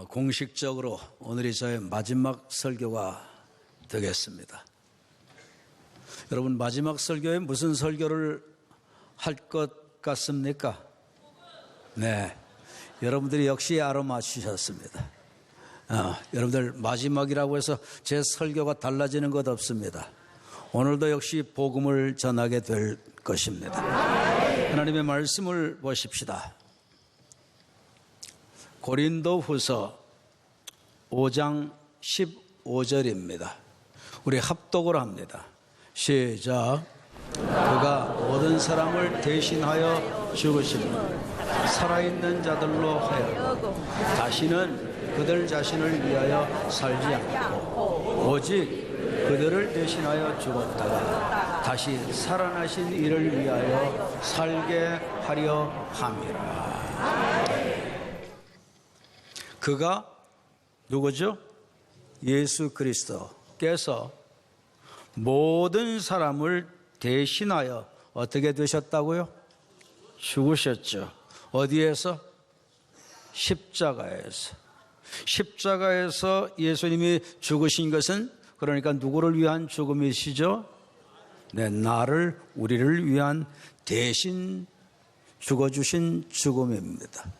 공식적으로 오늘이 저의 마지막 설교가 되겠습니다. 여러분, 마지막 설교에 무슨 설교를 할 것 같습니까? 네, 여러분들이 역시 알아맞히셨습니다. 여러분들 마지막이라고 해서 제 설교가 달라지는 것 없습니다. 오늘도 역시 복음을 전하게 될 것입니다. 하나님의 말씀을 보십시다. 고린도후서 5장 15절입니다. 우리 합독을 합니다. 시작. 그가 모든 사람을 대신하여 죽으심을 살아있는 자들로 하여 다시는 그들 자신을 위하여 살지 않고 오직 그들을 대신하여 죽었다가 다시 살아나신 이를 위하여 살게 하려 함이라. 그가 누구죠? 예수 그리스도께서 모든 사람을 대신하여 어떻게 되셨다고요? 죽으셨죠. 어디에서? 십자가에서. 십자가에서 예수님이 죽으신 것은 그러니까 누구를 위한 죽음이시죠? 네, 나를, 우리를 위한 대신 죽어주신 죽음입니다.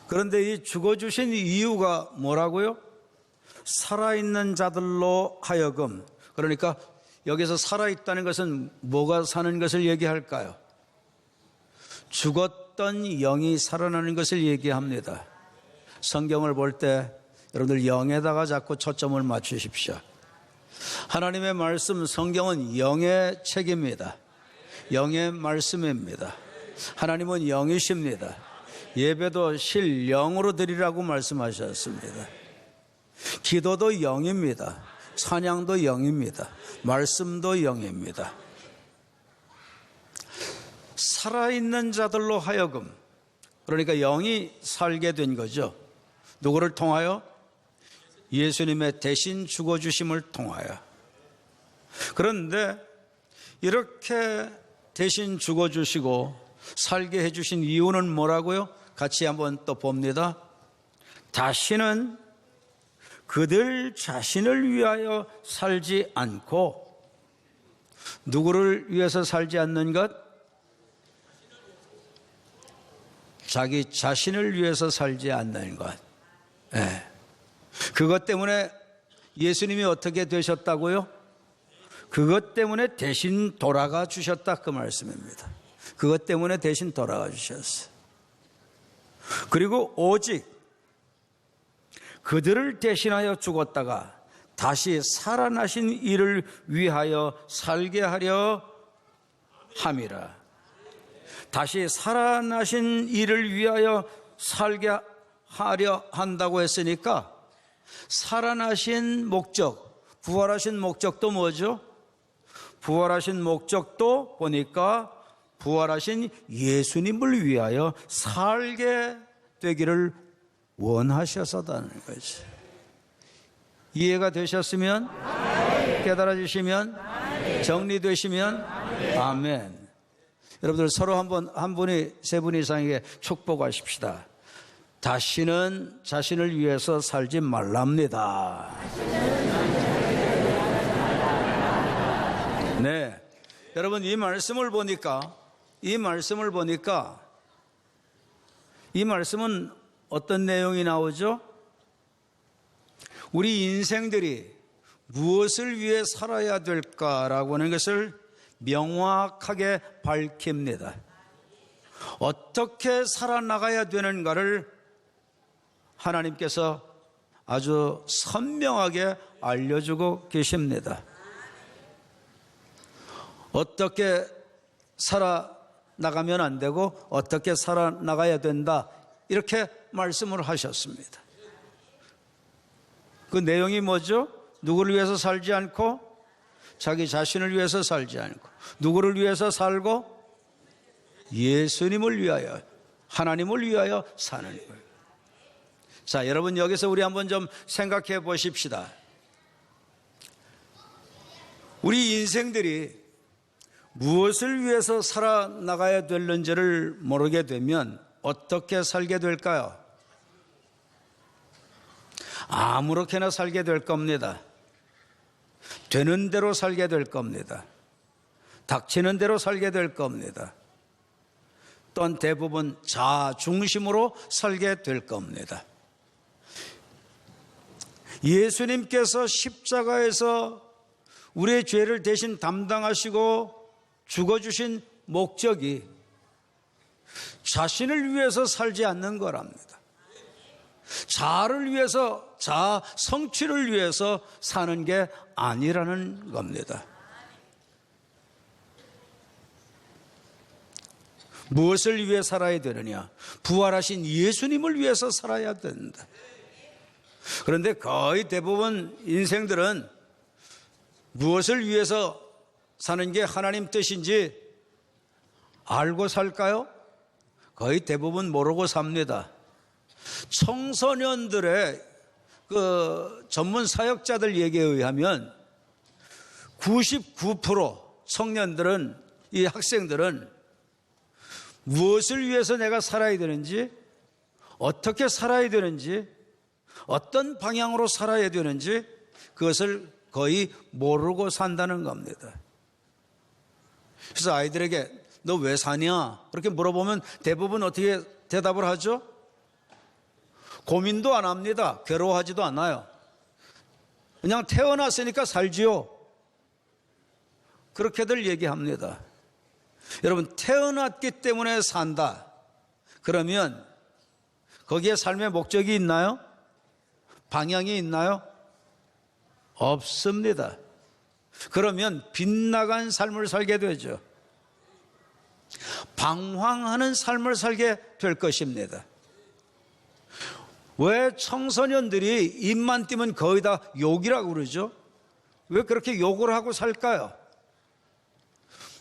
그런데 이 죽어주신 이유가 뭐라고요? 살아있는 자들로 하여금, 그러니까 여기서 살아있다는 것은 뭐가 사는 것을 얘기할까요? 죽었던 영이 살아나는 것을 얘기합니다. 성경을 볼 때 여러분들 영에다가 자꾸 초점을 맞추십시오. 하나님의 말씀, 성경은 영의 책입니다. 영의 말씀입니다. 하나님은 영이십니다. 예배도 실영으로 드리라고 말씀하셨습니다. 기도도 영입니다. 찬양도 영입니다. 말씀도 영입니다. 살아있는 자들로 하여금, 그러니까 영이 살게 된 거죠. 누구를 통하여? 예수님의 대신 죽어주심을 통하여. 그런데 이렇게 대신 죽어주시고 살게 해주신 이유는 뭐라고요? 같이 한번 또 봅니다. 다시는 그들 자신을 위하여 살지 않고, 누구를 위해서 살지 않는 것? 자기 자신을 위해서 살지 않는 것. 네. 그것 때문에 예수님이 어떻게 되셨다고요? 그것 때문에 대신 돌아가 주셨다, 그 말씀입니다. 그것 때문에 대신 돌아가 주셨어요. 그리고 오직 그들을 대신하여 죽었다가 다시 살아나신 이를 위하여 살게 하려 함이라. 다시 살아나신 이를 위하여 살게 하려 한다고 했으니까, 살아나신 목적, 부활하신 목적도 뭐죠? 부활하신 목적도 보니까 부활하신 예수님을 위하여 살게 되기를 원하셔서다는 거지. 이해가 되셨으면, 깨달아지시면, 정리되시면 아멘. 여러분들 서로 한 분이 세 분 이상에게 축복하십시다. 다시는 자신을 위해서 살지 말랍니다. 네, 여러분 이 말씀을 보니까 이 말씀은 어떤 내용이 나오죠? 우리 인생들이 무엇을 위해 살아야 될까라고 하는 것을 명확하게 밝힙니다. 어떻게 살아나가야 되는가를 하나님께서 아주 선명하게 알려주고 계십니다. 어떻게 살아나가면 안 되고 어떻게 살아나가야 된다, 이렇게 말씀을 하셨습니다. 그 내용이 뭐죠? 누구를 위해서 살지 않고 자기 자신을 위해서 살지 않고, 누구를 위해서 살고? 예수님을 위하여, 하나님을 위하여 사는 거예요. 자, 여러분 여기서 우리 한번 좀 생각해 보십시다. 우리 인생들이 무엇을 위해서 살아나가야 될는지를 모르게 되면 어떻게 살게 될까요? 아무렇게나 살게 될 겁니다. 되는 대로 살게 될 겁니다. 닥치는 대로 살게 될 겁니다. 또한 대부분 자아 중심으로 살게 될 겁니다. 예수님께서 십자가에서 우리의 죄를 대신 담당하시고 죽어주신 목적이 자신을 위해서 살지 않는 거랍니다. 자아를 위해서, 자아 성취를 위해서 사는 게 아니라는 겁니다. 무엇을 위해 살아야 되느냐? 부활하신 예수님을 위해서 살아야 된다. 그런데 거의 대부분 인생들은 무엇을 위해서 사는 게 하나님 뜻인지 알고 살까요? 거의 대부분 모르고 삽니다. 청소년들의 전문 사역자들 얘기에 의하면 99% 청년들은, 이 학생들은 무엇을 위해서 내가 살아야 되는지, 어떻게 살아야 되는지, 어떤 방향으로 살아야 되는지 그것을 거의 모르고 산다는 겁니다. 그래서 아이들에게 너 왜 사냐? 그렇게 물어보면 대부분 어떻게 대답을 하죠? 고민도 안 합니다. 괴로워하지도 않아요. 그냥 태어났으니까 살지요. 그렇게들 얘기합니다. 여러분, 태어났기 때문에 산다. 그러면 거기에 삶의 목적이 있나요? 방향이 있나요? 없습니다. 그러면 빗나간 삶을 살게 되죠. 방황하는 삶을 살게 될 것입니다. 왜 청소년들이 입만 띄면 거의 다 욕이라고 그러죠? 왜 그렇게 욕을 하고 살까요?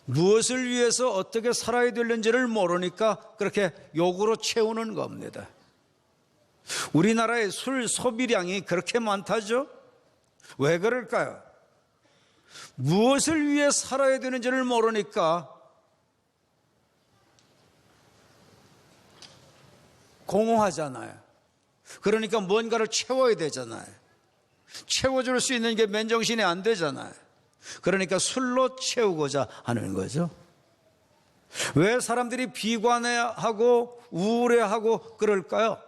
무엇을 위해서 어떻게 살아야 되는지를 모르니까 그렇게 욕으로 채우는 겁니다. 우리나라의 술 소비량이 그렇게 많다죠? 왜 그럴까요? 무엇을 위해 살아야 되는지를 모르니까 공허하잖아요. 그러니까 뭔가를 채워야 되잖아요. 채워줄 수 있는 게 맨정신이 안 되잖아요. 그러니까 술로 채우고자 하는 거죠. 왜 사람들이 비관해하고 우울해하고 그럴까요?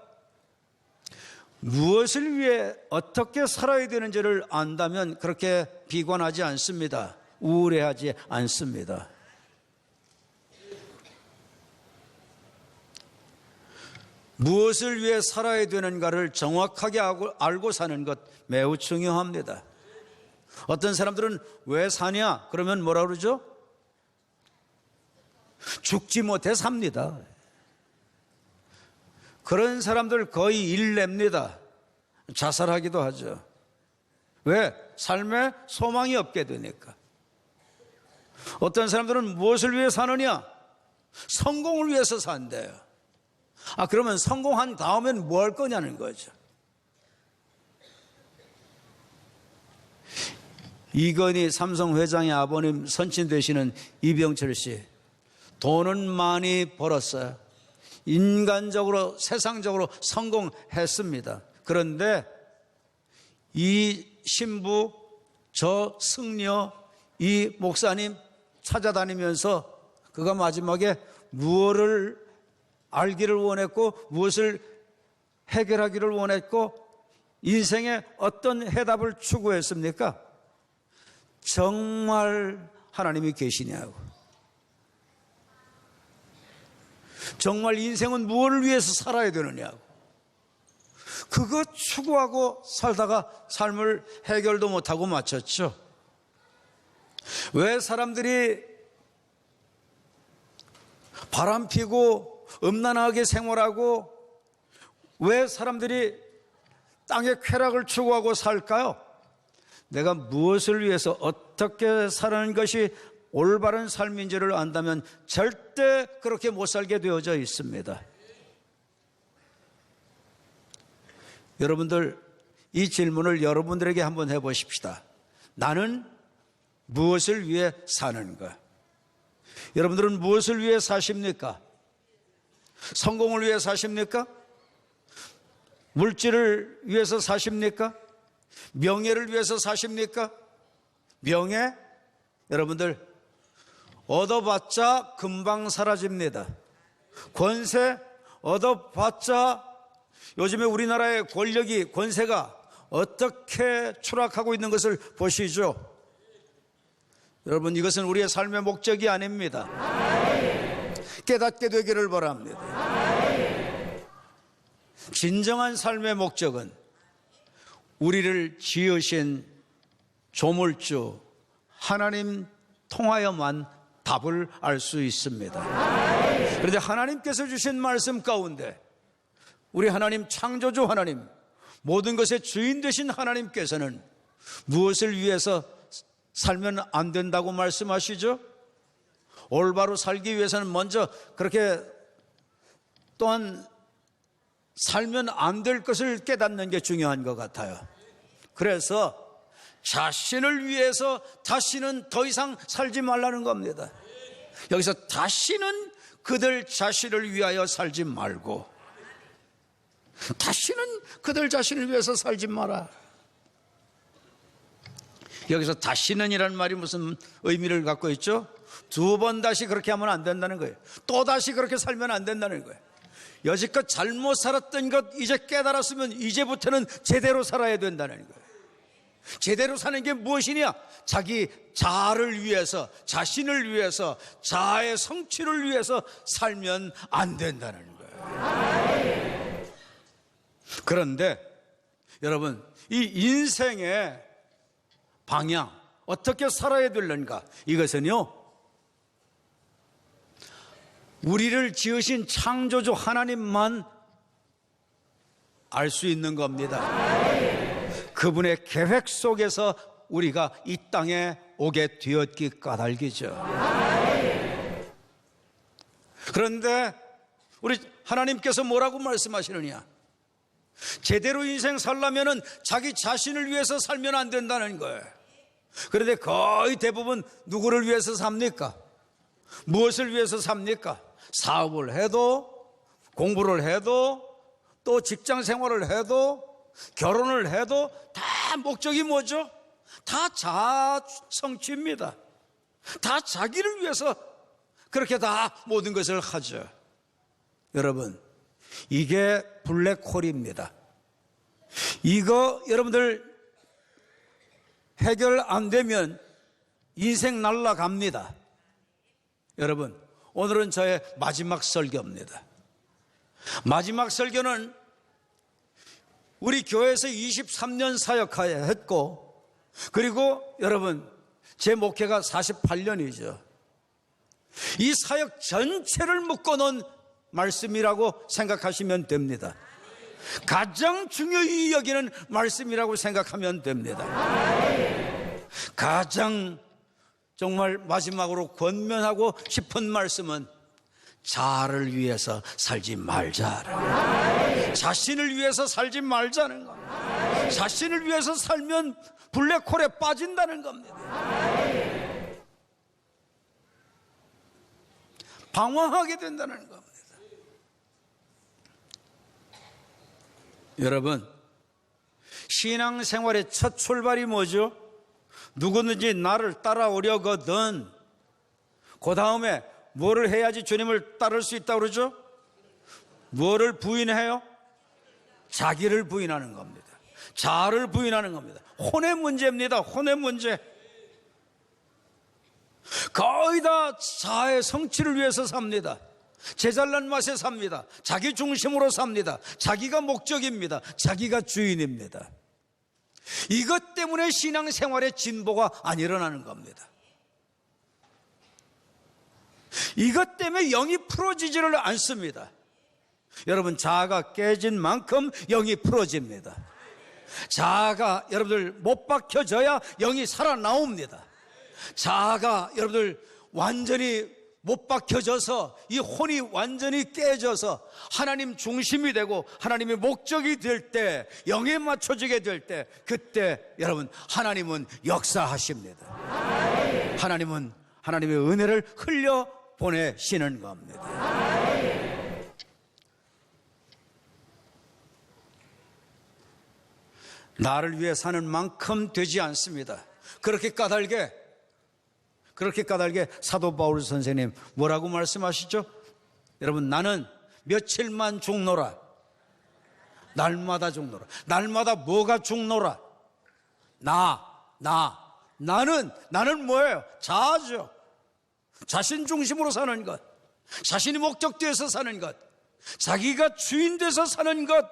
무엇을 위해 어떻게 살아야 되는지를 안다면 그렇게 비관하지 않습니다. 우울해하지 않습니다. 무엇을 위해 살아야 되는가를 정확하게 알고 사는 것 매우 중요합니다. 어떤 사람들은 왜 사냐? 그러면 뭐라 그러죠? 죽지 못해 삽니다. 그런 사람들 거의 일냅니다. 자살하기도 하죠. 왜? 삶에 소망이 없게 되니까. 어떤 사람들은 무엇을 위해 사느냐? 성공을 위해서 산대요. 그러면 성공한 다음엔 뭐 할 거냐는 거죠. 이건희 삼성 회장의 아버님 선친 되시는 이병철 씨, 돈은 많이 벌었어요. 인간적으로, 세상적으로 성공했습니다. 그런데 이 신부, 저 승려, 이 목사님 찾아다니면서 그가 마지막에 무엇을 알기를 원했고 무엇을 해결하기를 원했고 인생에 어떤 해답을 추구했습니까? 정말 하나님이 계시냐고. 정말 인생은 무엇을 위해서 살아야 되느냐고. 그거 추구하고 살다가 삶을 해결도 못하고 마쳤죠. 왜 사람들이 바람 피고 음란하게 생활하고 왜 사람들이 땅의 쾌락을 추구하고 살까요? 내가 무엇을 위해서 어떻게 사는 것이 올바른 삶인지를 안다면 절대 그렇게 못 살게 되어져 있습니다. 여러분들, 이 질문을 여러분들에게 한번 해보십시다. 나는 무엇을 위해 사는가? 여러분들은 무엇을 위해 사십니까? 성공을 위해 사십니까? 물질을 위해서 사십니까? 명예를 위해서 사십니까? 명예? 여러분들, 얻어봤자 금방 사라집니다. 권세? 얻어봤자, 요즘에 우리나라의 권력이, 권세가 어떻게 추락하고 있는 것을 보시죠. 여러분, 이것은 우리의 삶의 목적이 아닙니다. 깨닫게 되기를 바랍니다. 진정한 삶의 목적은 우리를 지으신 조물주 하나님 통하여만 답을 알 수 있습니다. 그런데 하나님께서 주신 말씀 가운데 우리 하나님, 창조주 하나님, 모든 것의 주인 되신 하나님께서는 무엇을 위해서 살면 안 된다고 말씀하시죠? 올바로 살기 위해서는 먼저 그렇게 또한 살면 안 될 것을 깨닫는 게 중요한 것 같아요. 그래서 자신을 위해서 다시는 더 이상 살지 말라는 겁니다. 여기서 다시는 그들 자신을 위하여 살지 말고, 다시는 그들 자신을 위해서 살지 마라. 여기서 다시는 이라는 말이 무슨 의미를 갖고 있죠? 두 번 다시 그렇게 하면 안 된다는 거예요. 또 다시 그렇게 살면 안 된다는 거예요. 여지껏 잘못 살았던 것 이제 깨달았으면 이제부터는 제대로 살아야 된다는 거예요. 제대로 사는 게 무엇이냐? 자기 자아를 위해서, 자신을 위해서, 자아의 성취를 위해서 살면 안 된다는 거예요. 그런데 여러분, 이 인생의 방향, 어떻게 살아야 되는가? 이것은요, 우리를 지으신 창조주 하나님만 알 수 있는 겁니다. 그분의 계획 속에서 우리가 이 땅에 오게 되었기 까닭이죠. 그런데 우리 하나님께서 뭐라고 말씀하시느냐? 제대로 인생 살려면은 자기 자신을 위해서 살면 안 된다는 거예요. 그런데 거의 대부분 누구를 위해서 삽니까? 무엇을 위해서 삽니까? 사업을 해도, 공부를 해도, 또 직장 생활을 해도, 결혼을 해도 다 목적이 뭐죠? 다 자아 성취입니다. 다 자기를 위해서 그렇게 다 모든 것을 하죠. 여러분, 이게 블랙홀입니다. 이거 여러분들 해결 안 되면 인생 날아갑니다. 여러분, 오늘은 저의 마지막 설교입니다. 마지막 설교는 우리 교회에서 23년 사역했고, 그리고 여러분, 제 목회가 48년이죠. 이 사역 전체를 묶어놓은 말씀이라고 생각하시면 됩니다. 가장 중요히 여기는 말씀이라고 생각하면 됩니다. 가장 정말 마지막으로 권면하고 싶은 말씀은 자아를 위해서 살지 말자. 자신을 위해서 살지 말자는 겁니다. 자신을 위해서 살면 블랙홀에 빠진다는 겁니다. 방황하게 된다는 겁니다. 여러분, 신앙생활의 첫 출발이 뭐죠? 누구든지 나를 따라오려거든 그 다음에 뭐를 해야지 주님을 따를 수 있다고 그러죠? 뭐를 부인해요? 자기를 부인하는 겁니다. 자아를 부인하는 겁니다. 혼의 문제입니다. 혼의 문제. 거의 다 자아의 성취를 위해서 삽니다. 제잘난 맛에 삽니다. 자기 중심으로 삽니다. 자기가 목적입니다. 자기가 주인입니다. 이것 때문에 신앙생활의 진보가 안 일어나는 겁니다. 이것 때문에 영이 풀어지지를 않습니다. 여러분, 자아가 깨진 만큼 영이 풀어집니다. 자아가 여러분들 못 박혀져야 영이 살아나옵니다. 자아가 여러분들 완전히 못 박혀져서 이 혼이 완전히 깨져서 하나님 중심이 되고 하나님의 목적이 될 때, 영에 맞춰지게 될 때, 그때 여러분, 하나님은 역사하십니다. 하나님은 하나님의 은혜를 흘려 보내시는 겁니다. 나를 위해 사는 만큼 되지 않습니다. 그렇게 까닭에 사도 바울 선생님 뭐라고 말씀하시죠? 여러분, 나는 며칠만 죽노라. 날마다 죽노라. 날마다 뭐가 죽노라? 나는 뭐예요? 자아죠. 자신 중심으로 사는 것, 자신이 목적되어서 사는 것, 자기가 주인 돼서 사는 것,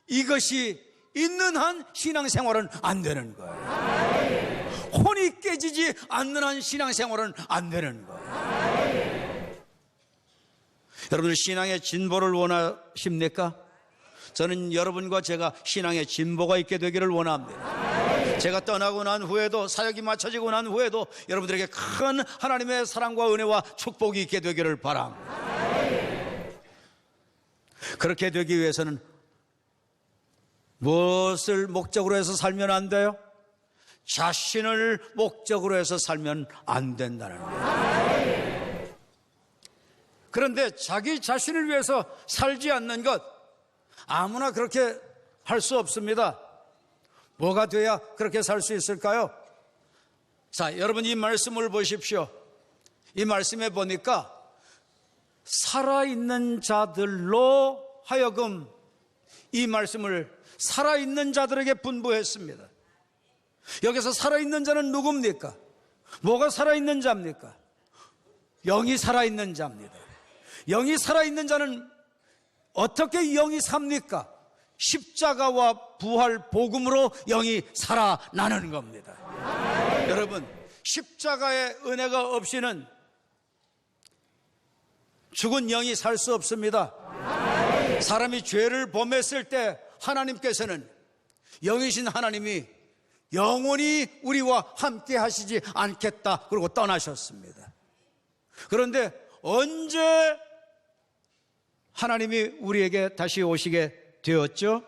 이것이 있는 한 신앙생활은 안 되는 거예요. 혼이 깨지지 않는 한 신앙생활은 안 되는 거예요. 여러분들 신앙의 진보를 원하십니까? 저는 여러분과 제가 신앙의 진보가 있게 되기를 원합니다. 제가 떠나고 난 후에도, 사역이 마쳐지고 난 후에도 여러분들에게 큰 하나님의 사랑과 은혜와 축복이 있게 되기를 바랍니다. 그렇게 되기 위해서는 무엇을 목적으로 해서 살면 안 돼요? 자신을 목적으로 해서 살면 안 된다는 거예요. 그런데 자기 자신을 위해서 살지 않는 것, 아무나 그렇게 할 수 없습니다. 뭐가 돼야 그렇게 살 수 있을까요? 자, 여러분 이 말씀을 보십시오. 이 말씀에 보니까 살아있는 자들로 하여금 이 말씀을 살아있는 자들에게 분부했습니다. 여기서 살아있는 자는 누굽니까? 뭐가 살아있는 자입니까? 영이 살아있는 자입니다. 영이 살아있는 자는 어떻게 영이 삽니까? 십자가와 부활 복음으로 영이 살아나는 겁니다. 여러분, 십자가의 은혜가 없이는 죽은 영이 살 수 없습니다. 사람이 죄를 범했을 때 하나님께서는, 영이신 하나님이 영원히 우리와 함께 하시지 않겠다 그러고 떠나셨습니다. 그런데 언제 하나님이 우리에게 다시 오시게 되었죠?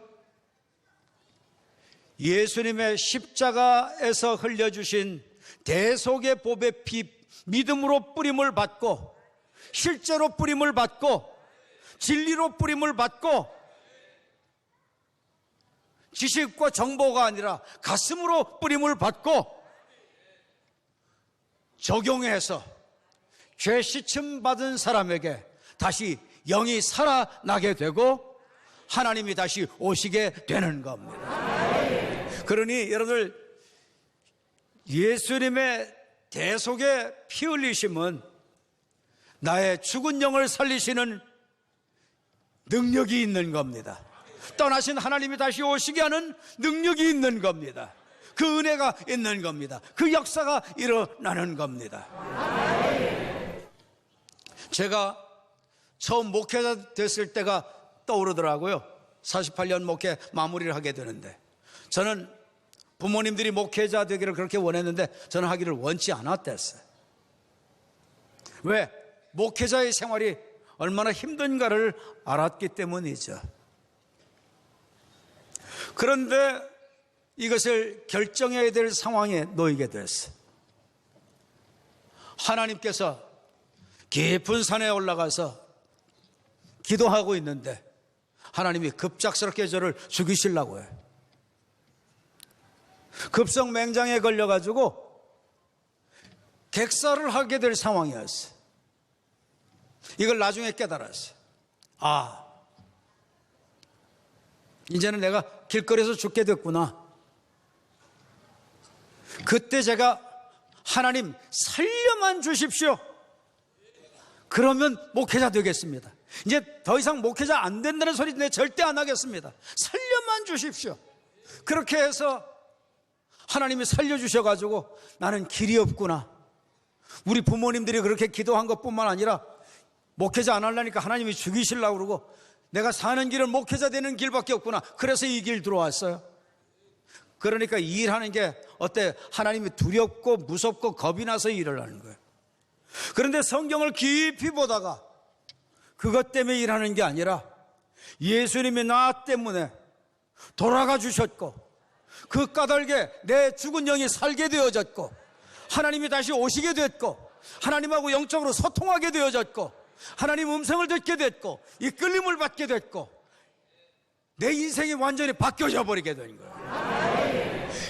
예수님의 십자가에서 흘려주신 대속의 보배 피, 믿음으로 뿌림을 받고, 실제로 뿌림을 받고, 진리로 뿌림을 받고, 지식과 정보가 아니라 가슴으로 뿌림을 받고 적용해서 죄 씻음 받은 사람에게 다시 영이 살아나게 되고 하나님이 다시 오시게 되는 겁니다. 그러니 여러분들, 예수님의 대속의 피 흘리심은 나의 죽은 영을 살리시는 능력이 있는 겁니다. 떠나신 하나님이 다시 오시게 하는 능력이 있는 겁니다. 그 은혜가 있는 겁니다. 그 역사가 일어나는 겁니다. 제가 처음 목회자 됐을 때가 떠오르더라고요. 48년 목회 마무리를 하게 되는데, 저는 부모님들이 목회자 되기를 그렇게 원했는데 저는 하기를 원치 않았댔어요. 왜? 목회자의 생활이 얼마나 힘든가를 알았기 때문이죠. 그런데 이것을 결정해야 될 상황에 놓이게 됐어요. 하나님께서 깊은 산에 올라가서 기도하고 있는데 하나님이 급작스럽게 저를 죽이시려고 해요. 급성 맹장에 걸려가지고 객사를 하게 될 상황이었어요. 이걸 나중에 깨달았어요. 아, 이제는 내가 길거리에서 죽게 됐구나. 그때 제가 하나님 살려만 주십시오. 그러면 목회자 되겠습니다. 이제 더 이상 목회자 안 된다는 소리 내 절대 안 하겠습니다. 살려만 주십시오. 그렇게 해서 하나님이 살려주셔가지고 나는 길이 없구나. 우리 부모님들이 그렇게 기도한 것뿐만 아니라 목회자 안 하려니까 하나님이 죽이시려고 그러고 내가 사는 길은 목회자 되는 길밖에 없구나. 그래서 이 길 들어왔어요. 그러니까 일하는 게 어때? 하나님이 두렵고 무섭고 겁이 나서 일을 하는 거예요. 그런데 성경을 깊이 보다가 그것 때문에 일하는 게 아니라 예수님이 나 때문에 돌아가 주셨고 그 까닭에 내 죽은 영이 살게 되어졌고 하나님이 다시 오시게 됐고 하나님하고 영적으로 소통하게 되어졌고 하나님 음성을 듣게 됐고 이끌림을 받게 됐고 내 인생이 완전히 바뀌어져 버리게 된 거예요.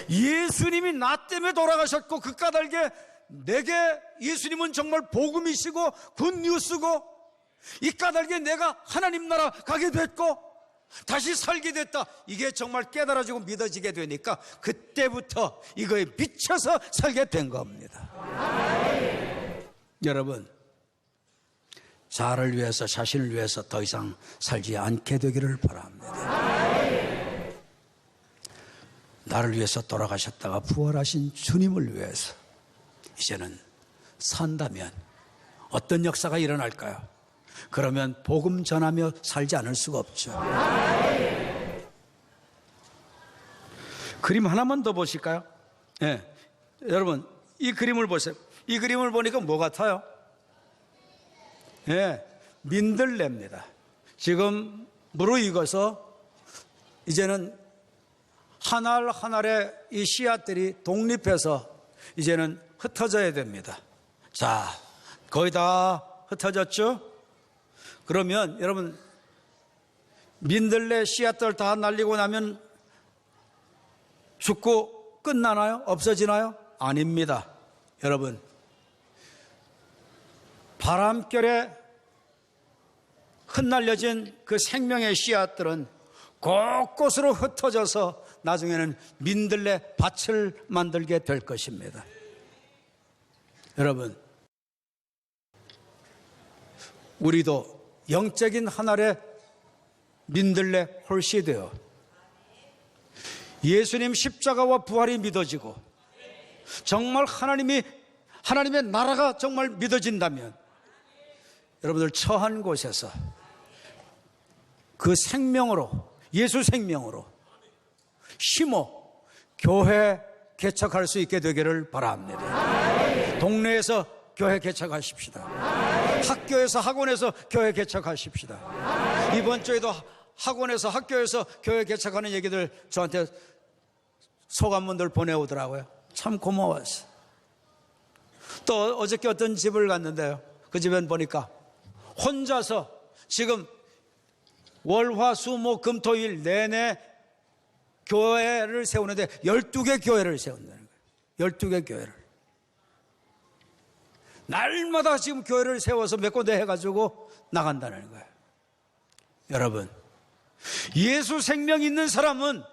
예수님이 나 때문에 돌아가셨고 그 까닭에 내게 예수님은 정말 복음이시고 굿뉴스고 이 까닭에 내가 하나님 나라 가게 됐고 다시 살게 됐다. 이게 정말 깨달아지고 믿어지게 되니까 그때부터 이거에 미쳐서 살게 된 겁니다. 여러분, 자아를 위해서 자신을 위해서 더 이상 살지 않게 되기를 바랍니다. 나를 위해서 돌아가셨다가 부활하신 주님을 위해서 이제는 산다면 어떤 역사가 일어날까요? 그러면 복음 전하며 살지 않을 수가 없죠. 그림 하나만 더 보실까요? 네. 여러분, 이 그림을 보세요. 이 그림을 보니까 뭐 같아요? 네. 민들레입니다. 지금 무르익어서 이제는 한 알 한 알의 이 씨앗들이 독립해서 이제는 흩어져야 됩니다. 자, 거의 다 흩어졌죠? 그러면 여러분, 민들레 씨앗들 다 날리고 나면 죽고 끝나나요? 없어지나요? 아닙니다. 여러분, 바람결에 흩날려진 그 생명의 씨앗들은 곳곳으로 흩어져서 나중에는 민들레 밭을 만들게 될 것입니다. 여러분, 우리도 영적인 하늘의 민들레 홀씨 되어 예수님 십자가와 부활이 믿어지고 정말 하나님의 나라가 정말 믿어진다면 여러분들 처한 곳에서 그 생명으로, 예수 생명으로 심어 교회 개척할 수 있게 되기를 바랍니다. 동네에서 교회 개척하십시다. 학교에서 학원에서 교회 개척하십시다. 이번 주에도 학원에서 학교에서 교회 개척하는 얘기들 저한테 소감문들 보내오더라고요. 참 고마웠어요. 또 어저께 어떤 집을 갔는데요, 그 집엔 보니까 혼자서 지금 월화수목 금토일 내내 교회를 세우는데 12개 교회를 세운다는 거예요. 12개 교회를 날마다 지금 교회를 세워서 몇 군데 해가지고 나간다는 거예요. 여러분, 예수 생명 있는 사람은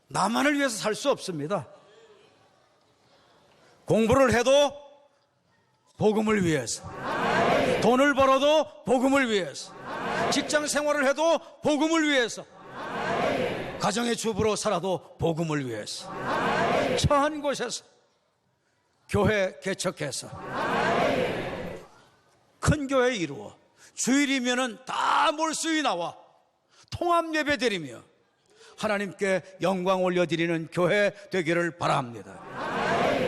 나만을 위해서 살 수 없습니다. 공부를 해도 복음을 위해서, 돈을 벌어도 복음을 위해서, 직장 생활을 해도 복음을 위해서, 가정의 주부로 살아도 복음을 위해서, 처한 곳에서 교회 개척해서 큰 교회 이루어 주일이면은 다 몰수이 나와 통합 예배 드리며 하나님께 영광 올려드리는 교회 되기를 바랍니다.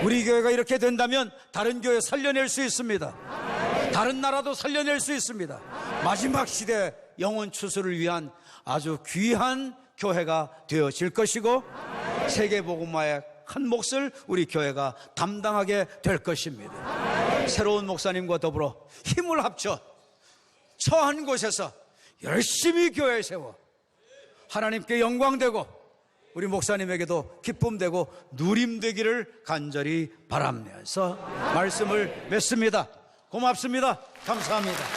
우리 교회가 이렇게 된다면 다른 교회 살려낼 수 있습니다. 다른 나라도 살려낼 수 있습니다. 마지막 시대 영혼 추수를 위한 아주 귀한 교회가 되어질 것이고 세계복음화의 큰 몫을 우리 교회가 담당하게 될 것입니다. 새로운 목사님과 더불어 힘을 합쳐 처한 곳에서 열심히 교회 세워 하나님께 영광되고 우리 목사님에게도 기쁨되고 누림되기를 간절히 바라면서 말씀을 맺습니다. 고맙습니다. 감사합니다.